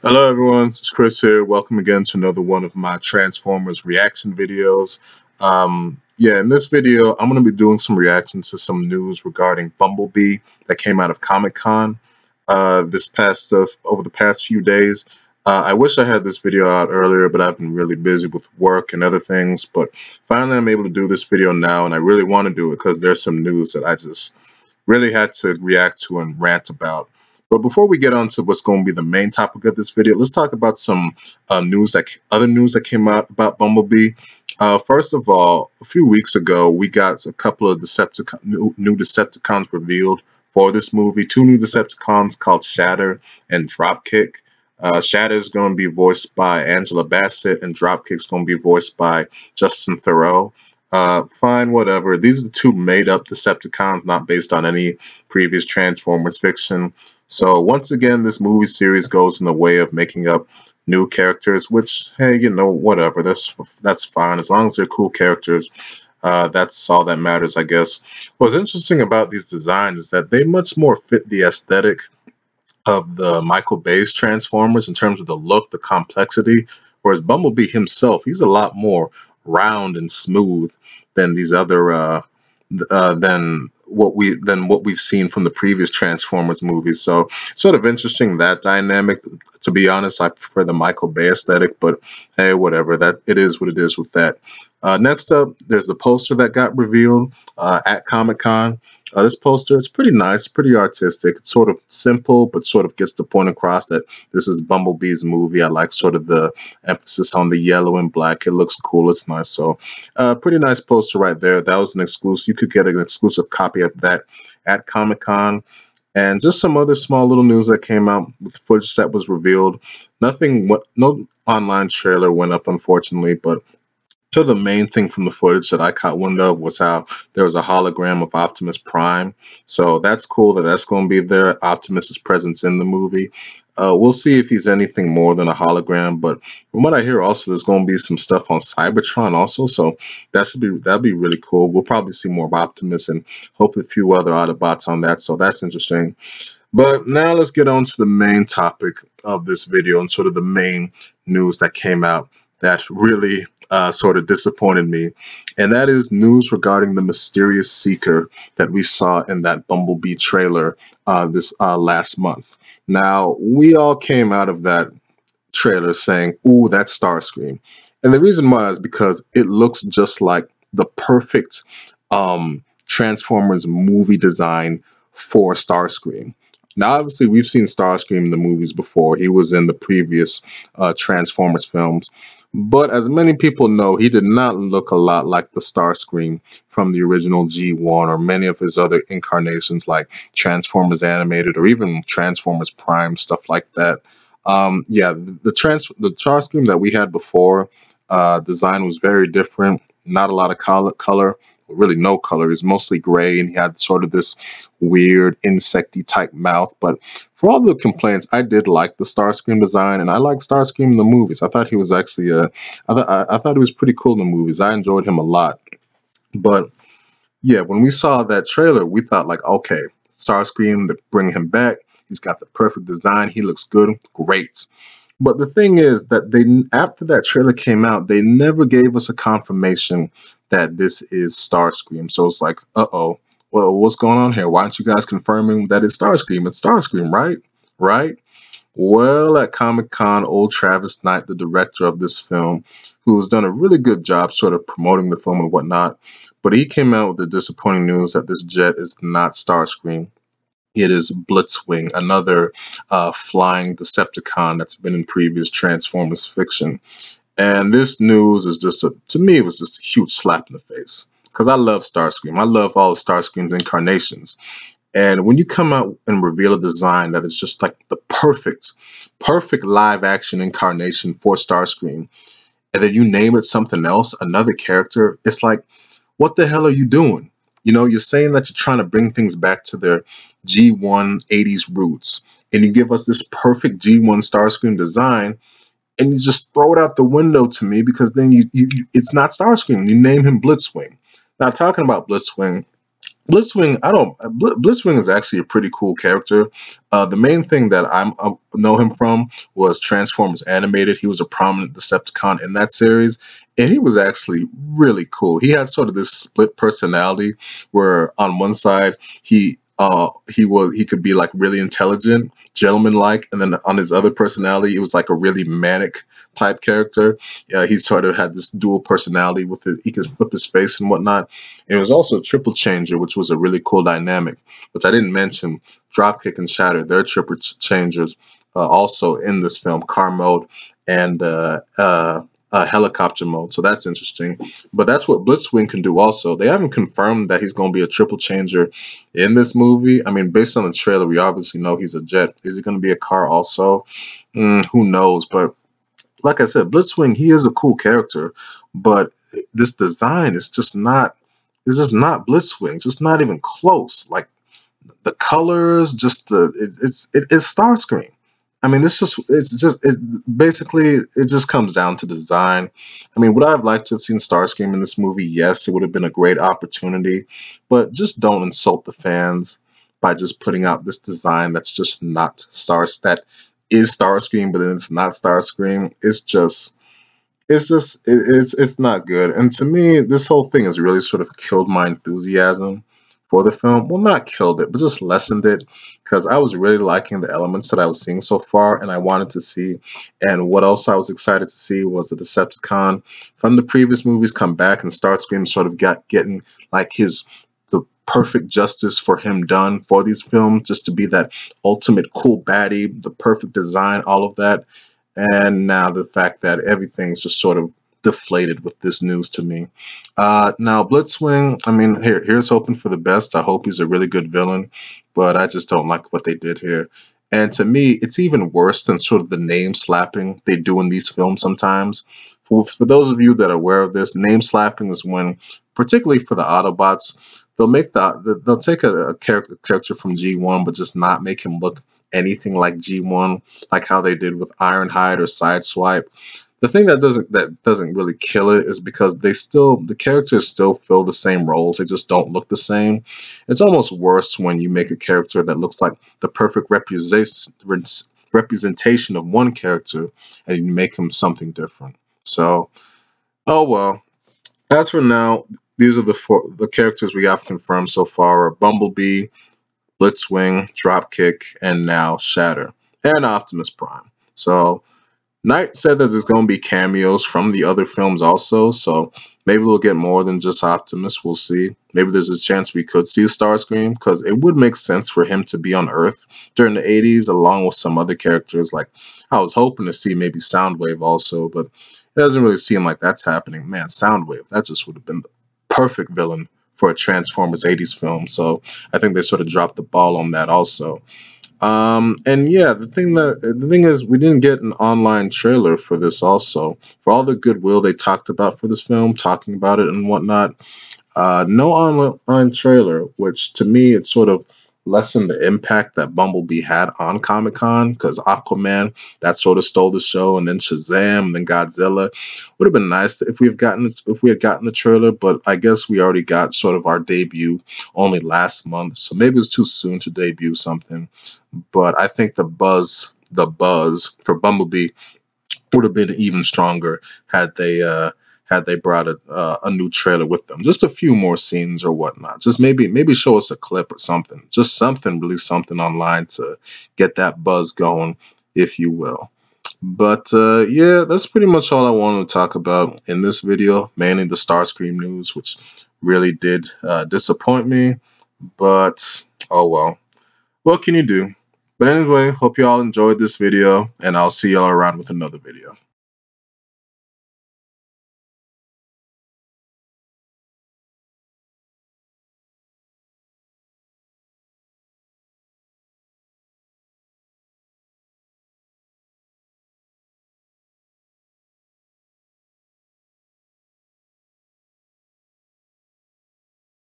Hello everyone, it's Chris here. Welcome again to another one of my Transformers reaction videos. In this video, I'm going to be doing some reactions to some news regarding Bumblebee that came out of Comic-Con over the past few days. I wish I had this video out earlier, but I've been really busy with work and other things. But finally, I'm able to do this video now, and I really want to do it because there's some news that I just really had to react to and rant about. But before we get on to what's going to be the main topic of this video, let's talk about some other news that came out about Bumblebee. First of all, a few weeks ago, we got a couple of new Decepticons revealed for this movie. Two new Decepticons called Shatter and Dropkick. Shatter is going to be voiced by Angela Bassett, and Dropkick is going to be voiced by Justin Theroux. Fine, whatever. These are the two made-up Decepticons, not based on any previous Transformers fiction. So once again, this movie series goes in the way of making up new characters, which, hey, you know, whatever. That's fine as long as they're cool characters. That's all that matters, I guess. What's interesting about these designs is that they much more fit the aesthetic of the Michael Bay's Transformers in terms of the look, the complexity, whereas Bumblebee himself, he's a lot more round and smooth than these other than what we've seen from the previous Transformers movies. So sort of interesting, that dynamic. To be honest, I prefer the Michael Bay aesthetic, but hey, whatever. That it is what it is with that. Next up, there's the poster that got revealed at Comic-Con. This poster, it's pretty nice, pretty artistic. It's sort of simple, but sort of gets the point across that this is Bumblebee's movie. I like sort of the emphasis on the yellow and black. It looks cool. It's nice. So pretty nice poster right there. That was an exclusive. You could get an exclusive copy of that at Comic-Con. And just some other small little news that came out with footage that was revealed. No online trailer went up, unfortunately, but so the main thing from the footage that I caught wind of was how there was a hologram of Optimus Prime. So that's cool that that's going to be there. Optimus's presence in the movie. We'll see if he's anything more than a hologram. But from what I hear, also there's going to be some stuff on Cybertron also. So that'd be really cool. We'll probably see more of Optimus and hopefully a few other Autobots on that. So that's interesting. But now let's get on to the main topic of this video and sort of the main news that came out that really sort of disappointed me, and that is news regarding the mysterious seeker that we saw in that Bumblebee trailer this last month. Now, we all came out of that trailer saying, "Ooh, that's Starscream," and the reason why is because it looks just like the perfect Transformers movie design for Starscream. Now, obviously, we've seen Starscream in the movies before. He was in the previous Transformers films. But as many people know, he did not look a lot like the Starscream from the original G1 or many of his other incarnations like Transformers Animated or even Transformers Prime, stuff like that. The Starscream that we had before, design was very different. Not a lot of color, really no color. He's mostly gray, and he had sort of this weird insecty type mouth. But for all the complaints, I did like the Starscream design, and I like Starscream in the movies. I thought he was actually I thought he was pretty cool in the movies. I enjoyed him a lot. But yeah, when we saw that trailer, we thought like, okay, Starscream, they're bringing him back. He's got the perfect design. He looks good. Great. But the thing is that after that trailer came out, they never gave us a confirmation that this is Starscream. So it's like, uh-oh, well, what's going on here? Why aren't you guys confirming that it's Starscream? It's Starscream, right? Right? Well, at Comic-Con, old Travis Knight, the director of this film, who has done a really good job sort of promoting the film and whatnot, but he came out with the disappointing news that this jet is not Starscream. It is Blitzwing, another flying Decepticon that's been in previous Transformers fiction. And this news is to me, it was just a huge slap in the face. Because I love Starscream. I love all of Starscream's incarnations. And when you come out and reveal a design that is just like the perfect live action incarnation for Starscream, and then you name it something else, another character, it's like, what the hell are you doing? You know, you're saying that you're trying to bring things back to their G1 80s roots, and you give us this perfect G1 Starscream design, and you just throw it out the window to me because then it's not Starscream. You name him Blitzwing. Now, talking about Blitzwing, Blitzwing, I don't. Blitzwing is actually a pretty cool character. The main thing that I know him from was Transformers Animated. He was a prominent Decepticon in that series, and he was actually really cool. He had sort of this split personality where on one side he could be like really intelligent, gentleman-like, and then on his other personality it was like a really manic type character. He sort of had this dual personality with it. He could flip his face and whatnot. It was also a triple changer, which was a really cool dynamic, which I didn't mention. Dropkick and Shatter, they're triple changers also in this film, car mode and helicopter mode. So that's interesting. But that's what Blitzwing can do also. They haven't confirmed that he's going to be a triple changer in this movie. I mean, based on the trailer, we obviously know he's a jet. Is he going to be a car also? Who knows? But like I said, Blitzwing, he is a cool character, but this design is just not. It's just not Blitzwing. It's just not even close. Like the colors, just it's Starscream. I mean, basically it just comes down to design. I mean, would I have liked to have seen Starscream in this movie? Yes, it would have been a great opportunity, but just don't insult the fans by just putting out this design that's just not that is Starscream, but then it's not Starscream. It's not good. And to me, this whole thing has really sort of killed my enthusiasm for the film. Well, not killed it, but just lessened it because I was really liking the elements that I was seeing so far, and I wanted to see. And what else I was excited to see was the Decepticon from the previous movies come back, and Starscream sort of getting like the perfect justice for him done for these films, just to be that ultimate cool baddie, the perfect design, all of that. And now the fact that everything's just sort of deflated with this news to me. Now Blitzwing, I mean, here's hoping for the best. I hope he's a really good villain, but I just don't like what they did here. And to me, it's even worse than sort of the name slapping they do in these films sometimes. For those of you that are aware of this, name slapping is when, particularly for the Autobots, they'll take a character from G1, but just not make him look anything like G1, like how they did with Ironhide or Sideswipe. The thing that doesn't really kill it is because the characters still fill the same roles. They just don't look the same. It's almost worse when you make a character that looks like the perfect representation of one character and you make him something different. So, oh well. As for now, these are the characters we have confirmed so far: are Bumblebee, Blitzwing, Dropkick, and now Shatter, and Optimus Prime. So Knight said that there's going to be cameos from the other films also, so maybe we'll get more than just Optimus. We'll see. Maybe there's a chance we could see Starscream, because it would make sense for him to be on Earth during the 80s, along with some other characters. Like, I was hoping to see maybe Soundwave also, but it doesn't really seem like that's happening. Man, Soundwave, that just would have been the perfect villain for a Transformers 80s film, so I think they sort of dropped the ball on that also. And yeah, the thing is, we didn't get an online trailer for this also. For all the goodwill they talked about for this film, talking about it and whatnot, no online trailer, which to me it sort of lessened the impact that Bumblebee had on Comic Con, because Aquaman, that sort of stole the show, and then Shazam, and then Godzilla. Would have been nice if we had gotten the trailer, but I guess we already got sort of our debut only last month, so maybe it's too soon to debut something. But I think the buzz for Bumblebee would have been even stronger had they brought a new trailer with them. Just a few more scenes or whatnot. Just maybe show us a clip or something. Just something, release something online to get that buzz going, if you will. But yeah, that's pretty much all I wanted to talk about in this video, mainly the Starscream news, which really did disappoint me. But oh well. What can you do? But anyway, hope you all enjoyed this video, and I'll see y'all around with another video.